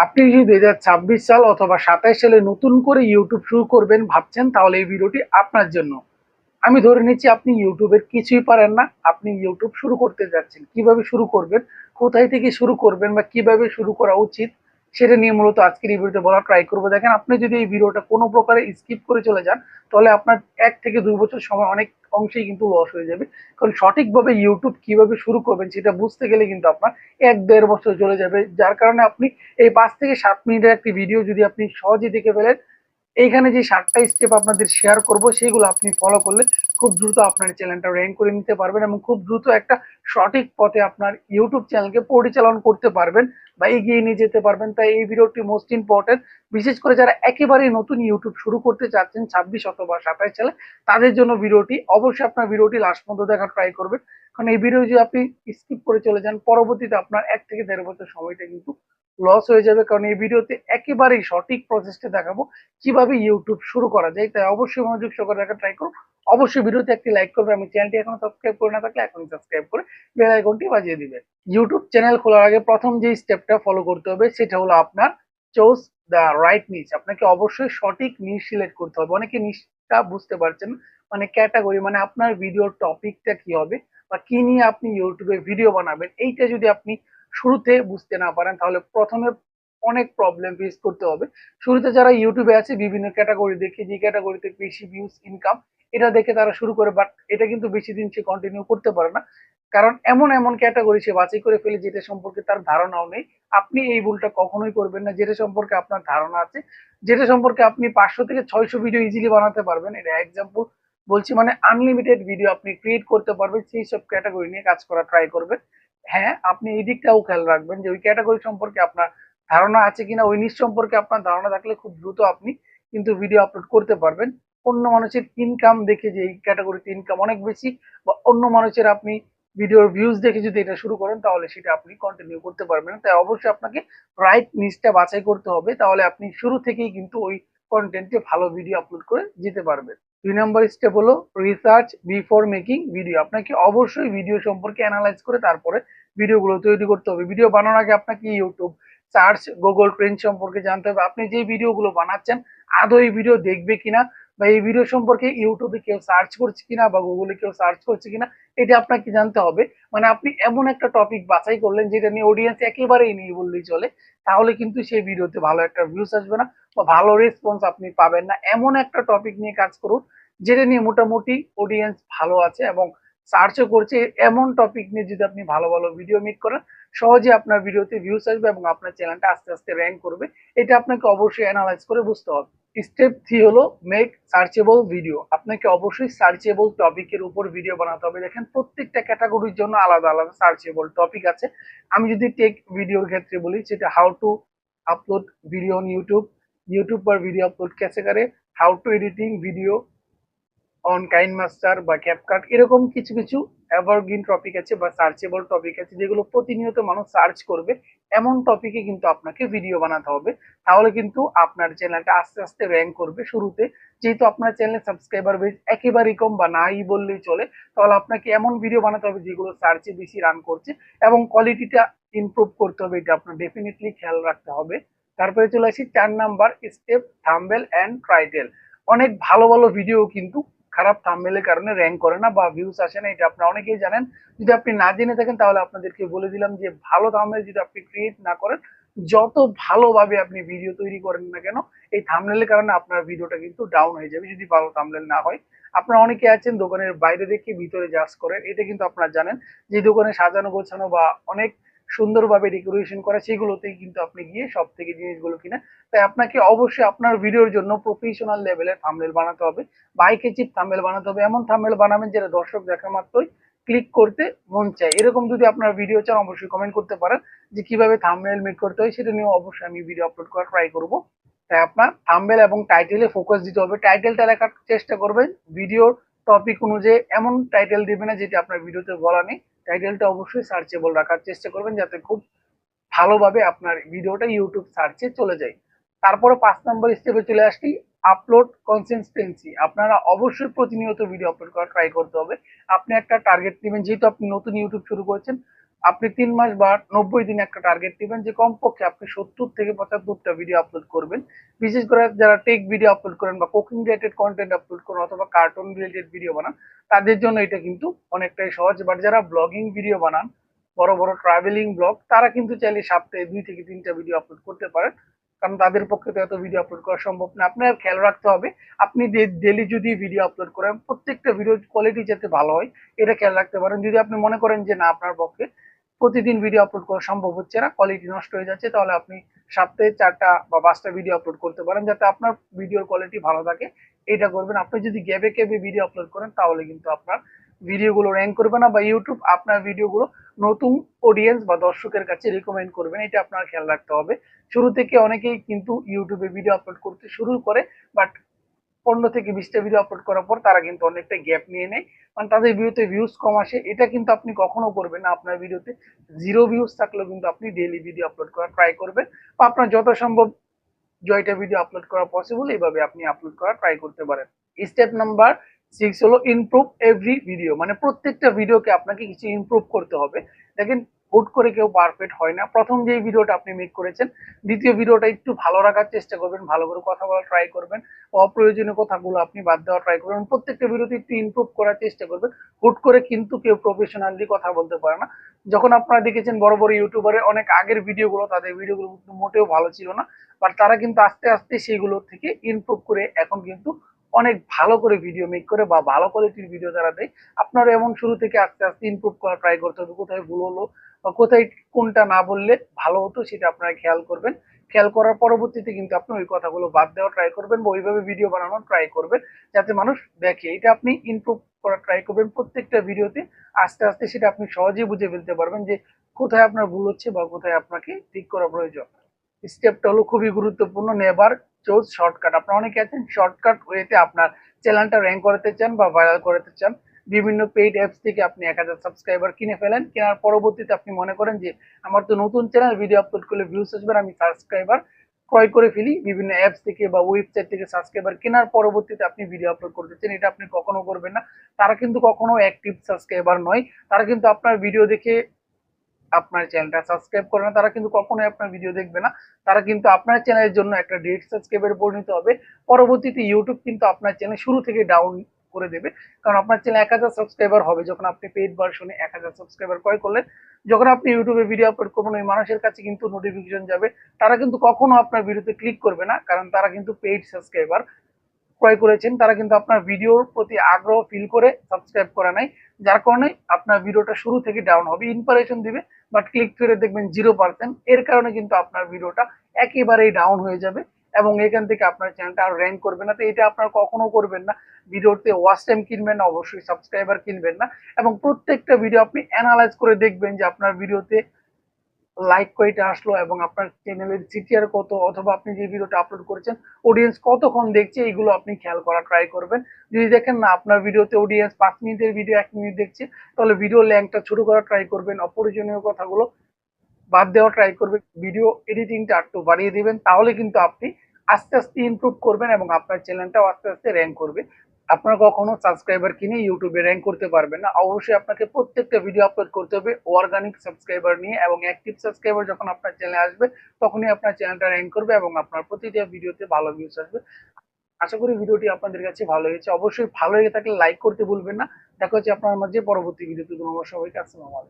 আপনি যদি 2026 সাল অথবা 27 সালে নতুন করে ইউটিউব শুরু করবেন ভাবছেন, তাহলে এই ভিডিওটি আপনার জন্য। আমি ধরে নিচ্ছি আপনি ইউটিউবের কিছুই পারেন না, আপনি ইউটিউব শুরু করতে যাচ্ছেন। কিভাবে শুরু করবেন, কোথায় থেকে শুরু করবেন বা কিভাবে শুরু করা উচিত, সেটা নিয়ে মূলত আজকের এই ভিডিওতে বলা ট্রাই করবো। দেখেন, আপনি যদি এই ভিডিওটা কোনো প্রকারে স্কিপ করে চলে যান, তাহলে আপনার 1 থেকে 2 বছর সময় অনেক অংশেই কিন্তু লস হয়ে যাবে। কারণ সঠিকভাবে ইউটিউব কিভাবে শুরু করবেন সেটা বুঝতে গেলে কিন্তু আপনার 1-1.5 বছর চলে যাবে। যার কারণে আপনি এই 5 থেকে 7 মিনিটের একটি ভিডিও যদি আপনি সহজে দেখে ফেলেন, এইখানে যে 7টা স্টেপ আপনাদের শেয়ার করব সেগুলো আপনি ফলো করলে খুব দ্রুত আপনার চ্যানেলটা র্যাঙ্ক করে নিতে পারবেন এবং খুব দ্রুত একটা সঠিক পথে আপনার ইউটিউব চ্যানেলকে পরিচালনা করতে পারবেন বা এগিয়ে নিয়ে যেতে পারবেন। তাই এই ভিডিওটি মোস্ট ইম্পর্টেন্ট, বিশেষ করে যারা একেবারেই নতুন ইউটিউব শুরু করতে চাচ্ছেন 26 অথবা 27 সালে, তাদের জন্য ভিডিওটি অবশ্যই আপনার ভিডিওটি লাস্ট পর্যন্ত দেখার ট্রাই করবেন। কারণ এই ভিডিও যদি আপনি স্কিপ করে চলে যান, পরবর্তীতে আপনার 1 থেকে 1.5 বছর সময়টা কিন্তু লস হয়ে যাবে। কারণ এই ভিডিওতে একেবারেই সঠিক প্রসেসটা দেখাবো কিভাবে ইউটিউব শুরু করা যায়। তাই অবশ্যই মনোযোগ সহকারে দেখার ট্রাই করুন। অবশ্যই ভিডিওতে একটি লাইক করবে, আমি চ্যানেলটি এখনো সাবস্ক্রাইব করে না থাকলে এখনই সাবস্ক্রাইব করে বেল আইকনটি বাজিয়ে দিবে। ইউটিউব চ্যানেল খোলার আগে প্রথম যে স্টেপটা ফলো করতে হবে সেটা হলো আপনার চুজ দ্য রাইট নিচ। আপনাকে অবশ্যই সঠিক নিচ সিলেক্ট করতে হবে। অনেকে নিচটা বুঝতে পারছেন, মানে ক্যাটাগরি, মানে আপনার ভিডিওর টপিকটা কি হবে বা কি নিয়ে আপনি ইউটিউবে ভিডিও বানাবেন, এইটা যদি আপনি শুরুতে বুঝতে না পারেন, তাহলে প্রথমে অনেক প্রবলেম ফেস করতে হবে। শুরুতে যারা ইউটিউবে আছে বিভিন্ন ক্যাটাগরি দেখে, যে ক্যাটাগরিতে বেশি ভিউজ ইনকাম, এটা দেখে তারা শুরু করে, বাট এটা কিন্তু বেশি দিন সে কন্টিনিউ করতে পারে না। কারণ এমন এমন ক্যাটাগরি সে বাছাই করে ফেলে যেটা সম্পর্কে তার ধারণাও নেই। আপনি এই ভুলটা কখনোই করবেন না। যেটা সম্পর্কে আপনার ধারণা আছে, যেটা সম্পর্কে আপনি 500 থেকে 600 ভিডিও ইজিলি বানাতে পারবেন, এটা এক্সাম্পল বলছি, মানে আনলিমিটেড ভিডিও আপনি ক্রিয়েট করতে পারবেন, সেই সব ক্যাটাগরি নিয়ে কাজ করা ট্রাই করবেন। হ্যাঁ, আপনি এই দিকটাও খেয়াল রাখবেন যে ওই ক্যাটাগরি সম্পর্কে আপনার ধারণা আছে কিনা। ওই নিশ সম্পর্কে আপনার ধারণা থাকলে খুব দ্রুত আপনি কিন্তু ভিডিও আপলোড করতে পারবেন। অন্য মানুষের ইনকাম দেখে, যে এই ক্যাটাগরিতে ইনকাম অনেক বেশি, বা অন্য মানুষের আপনি ভিডিওর ভিউজ দেখে যদি এটা শুরু করেন, তাহলে সেটা আপনি কন্টিনিউ করতে পারবেন। তাই অবশ্যই আপনাকে রাইট নিশটা বাছাই করতে হবে, তাহলে আপনি শুরু থেকেই কিন্তু ওই কন্টেন্টে ভালো ভিডিও আপলোড করে যেতে পারবেন। 2 নম্বর স্টেপ হলো রিসার্চ বিফোর মেকিং ভিডিও। আপনাকে অবশ্যই ভিডিও সম্পর্কে অ্যানালাইজ করে তারপরে ভিডিওগুলো তৈরি করতে হবে। ভিডিও বানানোর আগে আপনাকে ইউটিউব সার্চ, গুগল ট্রেন্ড সম্পর্কে জানতে হবে। আপনি যে ভিডিওগুলো বানাচ্ছেন আদৌ এই ভিডিও দেখবে কিনা, বা এই ভিডিও সম্পর্কে ইউটিউবে কেউ সার্চ করছে কিনা বা গুগলে কেউ সার্চ করছে কিনা, এটা আপনাকে জানতে হবে। মানে আপনি এমন একটা টপিক বাছাই করলেন যেটা নিয়ে অডিয়েন্স একেবারেই নেই বললেই চলে, তাহলে কিন্তু সেই ভিডিওতে ভালো একটা ভিউস আসবে না বা ভালো রেসপন্স আপনি পাবেন না। এমন একটা টপিক নিয়ে কাজ করুন যেটা নিয়ে মোটামুটি অডিয়েন্স ভালো আছে এবং সার্চও করছে। এমন টপিক নিয়ে যদি আপনি ভালো ভালো ভিডিও মেক করেন, সহজে আপনার ভিডিওতে ভিউস আসবে এবং আপনার চ্যানেলটা আস্তে আস্তে র্যাঙ্ক করবে। এটা আপনাকে অবশ্যই অ্যানালাইজ করে বুঝতে হবে। স্টেপ 3 হলো মেক সার্চেবল ভিডিও। আপনাকে অবশ্যই সার্চেবল টপিকের উপর ভিডিও বানাতে হবে। দেখেন, প্রত্যেকটা ক্যাটাগরির জন্য আলাদা আলাদা সার্চেবল টপিক আছে। আমি যদি টেক ভিডিওর ক্ষেত্রে বলি, সেটা how to upload video on YouTube, YouTube पर वीडियो अपलोड कैसे करें, how to editing video on KineMaster বা ক্যাপকাট, এরকম কিছু কিছু এভারগ্রিন টপিক আছে বা সার্চেবল টপিক আছে যেগুলো প্রতিনিয়ত মানুষ সার্চ করবে। এমন টপিকে কিন্তু আপনাকে ভিডিও বানাতে হবে, তাহলে কিন্তু আপনার চ্যানেলটা আস্তে আস্তে র্যাঙ্ক করবে। শুরুতে যেহেতু আপনার চ্যানেলের সাবস্ক্রাইবার বেস একেবারেই কম বা নাই বললেই চলে, তাহলে আপনাকে এমন ভিডিও বানাতে হবে যেগুলো সার্চে বেশি রান করছে এবং কোয়ালিটিটা ইমপ্রুভ করতে হবে। এটা আপনার ডেফিনেটলি খেয়াল রাখতে হবে। তারপরে চলে আসি 4 number step, thumbnail and title. অনেক ভালো ভালো ভিডিও কিন্তু খারাপ থাম্বনেলের কারণে র্যাঙ্ক করে না বা ভিউজ আসে না, এটা আপনারা অনেকেই জানেন। যদি আপনি না জেনে থাকেন, তাহলে আপনাদেরকে বলে দিলাম যে ভালো থাম্বনেল যদি আপনি ক্রিয়েট না করেন, যত ভালোভাবে আপনি ভিডিও তৈরি করেন না কেন, এই থাম্বনেলের কারণে আপনার ভিডিওটা কিন্তু ডাউন হয়ে যাবে যদি ভালো থাম্বনেল না হয়। আপনারা অনেকে আছেন দোকানের বাইরে দেখে ভিতরে জাজ করেন, এটা কিন্তু আপনারা জানেন যে দোকানে সাজানো গোছানো বা অনেক সুন্দরভাবে ডেকোরেশন করা, সেগুলোতেই কিন্তু আপনি গিয়ে সব থেকে জিনিসগুলো কিনে। তাই আপনাকে অবশ্যই আপনার ভিডিওর জন্য প্রফেশনাল লেভেলের থাম্বনেল বানাতে হবে, বাইকে চিপ থাম্বনেল বানাতে হবে। এমন থাম্বনেল বানাবেন যেটা দর্শক দেখা মাত্রই ক্লিক করতে মন চায়। এরকম যদি আপনার ভিডিও চান, অবশ্যই কমেন্ট করতে পারেন যে কিভাবে থাম্বনেল মেক করতে হয়, সেটা নিয়ে অবশ্যই আমি ভিডিও আপলোড করার ট্রাই করব। তাই আপনার থাম্বনেল এবং টাইটেলে ফোকাস দিতে হবে। টাইটেলটা লেখার চেষ্টা করবেন ভিডিওর টপিক অনুযায়ী, এমন টাইটেল দিবেন না যেটা আপনার ভিডিওতে বলা নেই। টাইটেলটা অবশ্যই সার্চেবল রাখার চেষ্টা করবেন, যাতে খুব ভালোভাবে আপনার ভিডিওটা ইউটিউব সার্চে চলে যায়। তারপরে 5 নম্বর স্টেপে চলে আসছি, আপলোড কনসিস্টেন্সি। আপনারা অবশ্যই প্রতিনিয়ত ভিডিও আপলোড করার ট্রাই করতে হবে। আপনি একটা টার্গেট নেবেন, যেহেতু আপনি নতুন ইউটিউব শুরু করছেন, আপনি 3 মাস বা 90 দিন একটা টার্গেট দিবেন যে কমপক্ষে আপনি 70 থেকে 75টা ভিডিও আপলোড করবেন। বিশেষ করে যারা টেক ভিডিও আপলোড করেন বা কুকিং রিলেটেড কন্টেন্ট আপলোড করেন অথবা কার্টুন রিলেটেড ভিডিও বানান, তাদের জন্য এটা কিন্তু অনেকটাই সহজ। বাট যারা ব্লগিং ভিডিও বানান, বড় বড় ট্রাভেলিং ব্লগ, তারা কিন্তু চাইলে সপ্তাহে 2 থেকে 3টা ভিডিও আপলোড করতে পারেন। কারণ তাদের পক্ষে তো এত ভিডিও আপলোড করা সম্ভব না। আপনার খেয়াল রাখতে হবে, আপনি ডেইলি যদি ভিডিও আপলোড করেন, প্রত্যেকটা ভিডিওর কোয়ালিটি যাতে ভালো হয়, এটা খেয়াল রাখতে পারেন। যদি আপনি মনে করেন যে না, আপনার পক্ষে প্রতিদিন ভিডিও আপলোড করা সম্ভব হচ্ছে না, কোয়ালিটি নষ্ট হয়ে যাচ্ছে, তাহলে আপনি সপ্তাহে 4টা বা 5টা ভিডিও আপলোড করতে পারেন, যাতে আপনার ভিডিওর কোয়ালিটি ভালো থাকে। এটা করবেন। আপনি যদি গ্যাবে গ্যাবে ভিডিও আপলোড করেন, তাহলে কিন্তু আপনার ভিডিওগুলো র্যাঙ্ক করবে না বা ইউটিউব আপনার ভিডিওগুলো নতুন অডিয়েন্স বা দর্শকের কাছে রিকমেন্ড করবেন। এটা আপনার খেয়াল রাখতে হবে। শুরু থেকে অনেকেই কিন্তু ইউটিউবে ভিডিও আপলোড করতে শুরু করে, বাট 15 থেকে 20টা ভিডিও আপলোড করার পর তারা কিন্তু অনেকটা গ্যাপ নিয়ে নেয়, মানে তাদের ভিডিওতে ভিউজ কম আসে। এটা কিন্তু আপনি কখনো করবেন না। আপনার ভিডিওতে 0 ভিউজ থাকলেও কিন্তু আপনি ডেইলি ভিডিও আপলোড করার ট্রাই করবেন, বা আপনার যত সম্ভব জয়টা ভিডিও আপলোড করা পসিবল, এইভাবে আপনি আপলোড করা ট্রাই করতে পারেন। স্টেপ নাম্বার 6 হলো ইমপ্রুভ এভরি ভিডিও, মানে প্রত্যেকটা ভিডিওকে আপনাকে কিছু ইমপ্রুভ করতে হবে। দেখেন, হুট করে কেউ পারফেক্ট হয় না। প্রথম যেই ভিডিওটা আপনি মেক করেছেন, দ্বিতীয় ভিডিওটা একটু ভালো রাখার চেষ্টা করবেন, ভালো করে কথা বলা ট্রাই করবেন, অপ্রয়োজনীয় কথাগুলো আপনি বাদ দেওয়া ট্রাই করবেন। প্রত্যেকটা ভিডিওতে একটু ইমপ্রুভ করার চেষ্টা করবেন। হুট করে কিন্তু কেউ প্রফেশনালি কথা বলতে পারে না। যখন আপনারা দেখেছেন বড় বড় ইউটিউবারের অনেক আগের ভিডিওগুলো, তাদের ভিডিওগুলো কিন্তু মোটেও ভালো ছিল না, বাট তারা কিন্তু আস্তে আস্তে সেইগুলো থেকে ইমপ্রুভ করে এখন কিন্তু অনেক ভালো করে ভিডিও মেক করে বা ভালো কোয়ালিটির ভিডিও তারা দেয়। আপনারা এমন শুরু থেকে আস্তে আস্তে ইমপ্রুভ করা ট্রাই করতে হবে। কোথায় ভুল হলো বা কোথায় কোনটা না বললে ভালো হতো, সেটা আপনারা খেয়াল করবেন। খেয়াল করার পরবর্তীতে কিন্তু আপনি ওই কথাগুলো বাদ দেওয়া ট্রাই করবেন বা ওইভাবে ভিডিও বানানোর ট্রাই করবেন, যাতে মানুষ দেখে। এটা আপনি ইমপ্রুভ করার ট্রাই করবেন প্রত্যেকটা ভিডিওতে। আস্তে আস্তে সেটা আপনি সহজেই বুঝে ফেলতে পারবেন যে কোথায় আপনার ভুল হচ্ছে বা কোথায় আপনাকে ঠিক করা প্রয়োজন। স্টেপটা হলো খুবই গুরুত্বপূর্ণ, নেভার চুজ শর্টকাট। আপনারা অনেকে আছেন শর্টকাট ওয়েতে আপনার চ্যানেলটা র্যাঙ্ক করাতে চান বা ভাইরাল করাতে চান। বিভিন্ন পেইড অ্যাপস থেকে আপনি 1000 সাবস্ক্রাইবার কিনে ফেলেন। কেনার পরবর্তীতে আপনি মনে করেন যে আমার তো নতুন চ্যানেল, ভিডিও আপলোড করলে ভিউজ আসবে, আমি সাবস্ক্রাইবার ক্রয় করে ফেলি বিভিন্ন অ্যাপস থেকে বা ওয়েবসাইট থেকে। সাবস্ক্রাইবার কেনার পরবর্তীতে আপনি ভিডিও আপলোড করতেছেন, এটা আপনি কখনো করবেন না। তারা কিন্তু কখনো অ্যাক্টিভ সাবস্ক্রাইবার নয়। তারা কিন্তু আপনার ভিডিও দেখে আপনার চ্যানেলটা সাবস্ক্রাইব করে না, তারা কিন্তু কখনোই আপনার ভিডিও দেখবে না। তারা কিন্তু আপনার চ্যানেলের জন্য একটা ডেট সাবস্ক্রাইবার পরিণত হবে। পরবর্তীতে ইউটিউব কিন্তু আপনার চ্যানেল শুরু থেকে ডাউন করে দেবে, কারণ আপনার চ্যানেল 1000 সাবস্ক্রাইবার হবে যখন আপনি পেইড ভার্সনে 1000 সাবস্ক্রাইবার ক্রয় করলেন। যখন আপনি ইউটিউবে ভিডিও আপলোড করবেন, ওই মানুষের কাছে কিন্তু নোটিফিকেশন যাবে। তারা কিন্তু কখনো আপনার ভিডিওতে ক্লিক করবে না, কারণ তারা কিন্তু পেইড সাবস্ক্রাইবার ক্রয় করেছেন। তারা কিন্তু আপনার ভিডিওর প্রতি আগ্রহ ফিল করে সাবস্ক্রাইব করে নাই, যার কারণে আপনার ভিডিওটা শুরু থেকে ডাউন হবে, ইনপারেশন দিবে, বাট ক্লিক করে দেখবেন 0%। এর কারণে কিন্তু আপনার ভিডিওটা একেবারেই ডাউন হয়ে যাবে এবং এখান থেকে আপনার চ্যানেলটা আর র্যাঙ্ক করবে না। তো এটা আপনার কখনো করবেন না। ভিডিওতে ওয়াচ টাইম কিনবেন না, অবশ্যই সাবস্ক্রাইবার কিনবেন না। এবং প্রত্যেকটা ভিডিও আপনি অ্যানালাইজ করে দেখবেন যে আপনার ভিডিওতে লাইক কয়টা আসলো এবং আপনার চ্যানেলের সিটিআর কত, অথবা আপনি যে ভিডিওটা আপলোড করেছেন অডিয়েন্স কতক্ষণ দেখছে, এইগুলো আপনি খেয়াল করা ট্রাই করবেন। যদি দেখেন না আপনার ভিডিওতে অডিয়েন্স 5 মিনিটের ভিডিও 1 মিনিট দেখছে, তাহলে ভিডিও লেংথটা ছোট করা ট্রাই করবেন, অপ্রয়োজনীয় কথাগুলো বাদ দেওয়া ট্রাই করবেন, ভিডিও এডিটিংটা একটু বাড়িয়ে দিবেন। তাহলে কিন্তু আপনি আস্তে আস্তে ইমপ্রুভ করবেন এবং আপনার চ্যানেলটাও আস্তে আস্তে র্যাঙ্ক করবে। আপনার কখনো সাবস্ক্রাইবার কিনে ইউটিউবে র্যাঙ্ক করতে পারবেন না। অবশ্যই আপনাকে প্রত্যেকটা ভিডিও আপলোড করতে হবে অর্গানিক সাবস্ক্রাইবার নিয়ে, এবং অ্যাক্টিভ সাবস্ক্রাইবার যখন আপনার চ্যানেলে আসবে, তখনই আপনার চ্যানেলটা র্যাঙ্ক করবে এবং আপনার প্রতিটা ভিডিওতে ভালো ভিউজ আসবে। আশা করি ভিডিওটি আপনাদের কাছে ভালো হয়েছে। অবশ্যই ভালো লেগে থাকলে লাইক করতে ভুলবেন না। দেখা হচ্ছে আপনার মাঝে পরবর্তী ভিডিওতে। ধন্যবাদ সবাইকে। আসসালামু আলাইকুম।